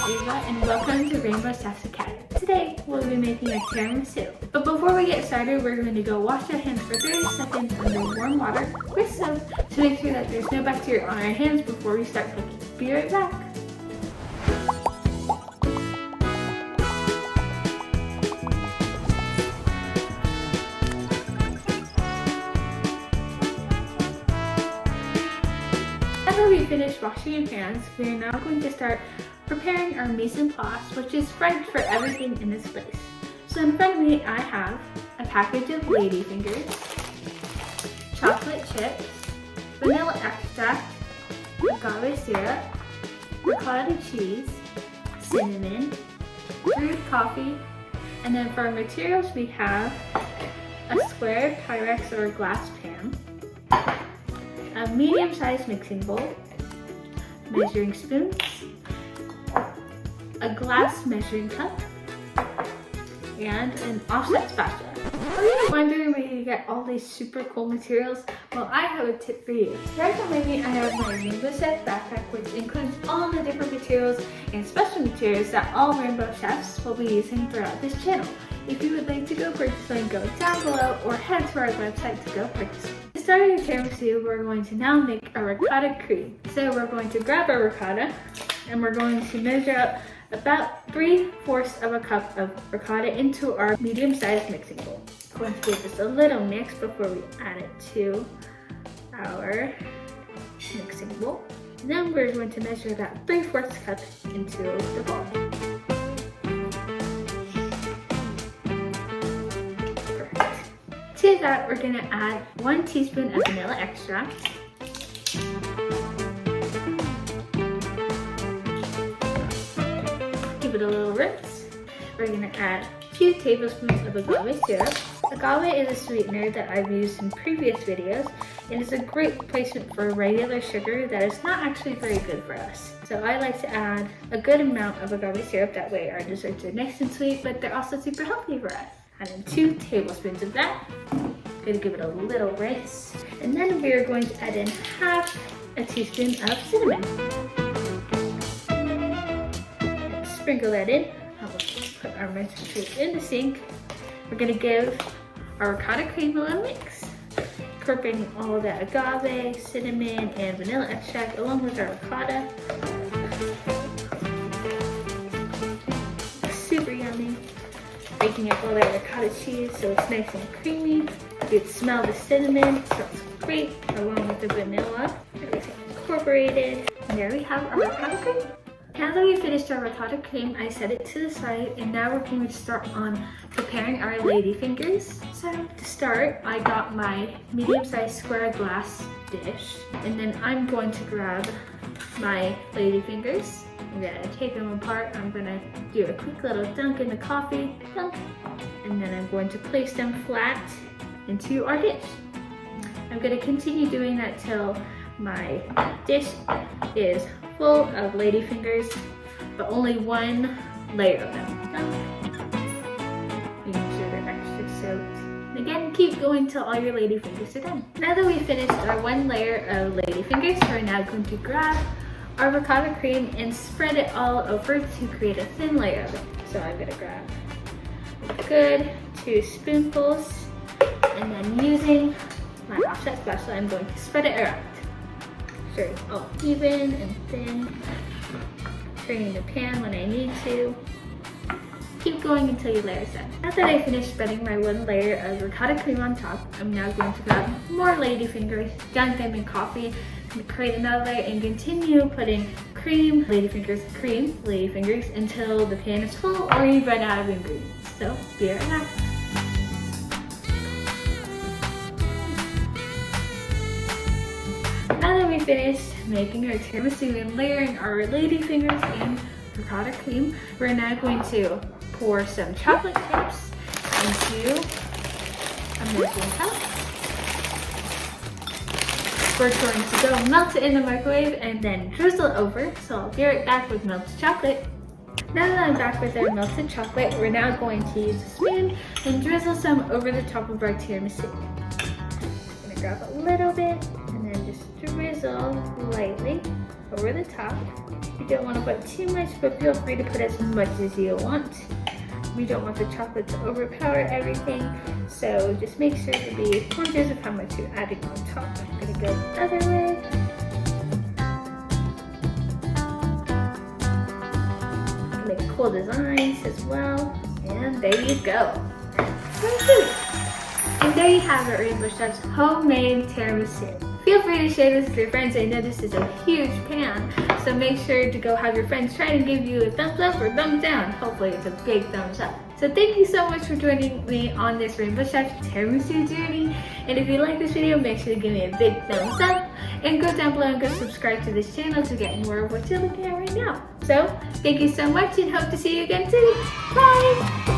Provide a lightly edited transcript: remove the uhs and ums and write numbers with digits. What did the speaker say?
Ava and welcome to 𝗖𝗵𝗽𝗁 𝗙𝗂𝗃𝗃. Today we'll be making a tiramisu. But before we get started, we're going to go wash our hands for 30 seconds under warm water with soap to make sure that there's no bacteria on our hands before we start cooking. Be right back. After we finish washing your hands, we are now going to start preparing our mise en place, which is French for everything in this place. So in front of me, I have a package of ladyfingers, chocolate chips, vanilla extract, agave syrup, ricotta cheese, cinnamon, brewed coffee, and then for our materials we have a square Pyrex or glass pan, a medium-sized mixing bowl, measuring spoons, a glass measuring cup, and an offset spatula. Are you wondering where you get all these super cool materials? Well, I have a tip for you. Right behind me, I have my 𝗖𝗵𝗽𝗁 backpack, which includes all the different materials and special materials that all rainbow chefs will be using throughout this channel. If you would like to go purchase one, go down below or head to our website to go purchase one. To start our tiramisu, we're going to now make a ricotta cream. So we're going to grab our ricotta and we're going to measure out about 3/4 of a cup of ricotta into our medium-sized mixing bowl. I'm going to give this a little mix before we add it to our mixing bowl. And then we're going to measure about 3/4 cup into the bowl. To that, we're going to add 1 teaspoon of vanilla extract, give it a little rinse. We're going to add 2 tablespoons of agave syrup. Agave is a sweetener that I've used in previous videos and is a great replacement for regular sugar that is not actually very good for us. So I like to add a good amount of agave syrup, that way our desserts are nice and sweet, but they're also super healthy for us. Add in 2 tablespoons of that. Going to give it a little rinse. And then we are going to add in half a teaspoon of cinnamon. And sprinkle that in. I'll put our mixture in the sink. We're going to give our ricotta cream a little mix, incorporating all of that agave, cinnamon, and vanilla extract along with our ricotta. Super yummy. Breaking up all that ricotta cheese so it's nice and creamy. You can smell the cinnamon, it smells great, along with the vanilla. Everything incorporated. And there we have our ricotta cream. Now that we finished our ricotta cream, I set it to the side, and now we're going to start on preparing our ladyfingers. So to start, I got my medium-sized square glass dish, and then I'm going to grab my ladyfingers. I'm gonna take them apart. I'm gonna do a quick little dunk in the coffee, dunk, and then I'm going to place them flat into our dish. I'm gonna continue doing that till my dish is full of ladyfingers, but only 1 layer of them. Making sure they're extra soaked. And again, keep going till all your ladyfingers are done. Now that we've finished our 1 layer of ladyfingers, we're now going to grab our ricotta cream and spread it all over to create a thin layer of it. So I'm gonna grab a good 2 spoonfuls, and then using my offset spatula, I'm going to spread it around. So it's all even and thin. Turning the pan when I need to. Keep going until your layer is done. Now that I finished spreading my 1 layer of ricotta cream on top, I'm now going to grab more ladyfingers, dunk them in coffee, and create another layer, and continue putting cream, ladyfingers until the pan is full or you run out of ingredients. So be right back. Now that we finished making our tiramisu and layering our ladyfingers and ricotta cream, we're now going to pour some chocolate chips into a measuring cup. We're going to go melt it in the microwave and then drizzle it over. So I'll be right back with melted chocolate. Now that I'm back with our melted chocolate, we're now going to use a spoon and drizzle some over the top of our tiramisu. I'm gonna grab a little bit and then just drizzle lightly over the top. You don't want to put too much, but feel free to put as much as you want. We don't want the chocolate to overpower everything, so just make sure to be conscious of how much you're adding on top. I'm gonna go the other way. Make cool designs as well, and there you go. And there you have it, Rainbow Chef's homemade tiramisu. Feel free to share this with your friends. I know this is a huge pan, so make sure to go have your friends try to give you a thumbs up or thumbs down. Hopefully it's a big thumbs up. So thank you so much for joining me on this Rainbow Chef tiramisu journey. And if you like this video, make sure to give me a big thumbs up. And go down below and go subscribe to this channel to get more of what you're looking at right now. So thank you so much and hope to see you again soon. Bye!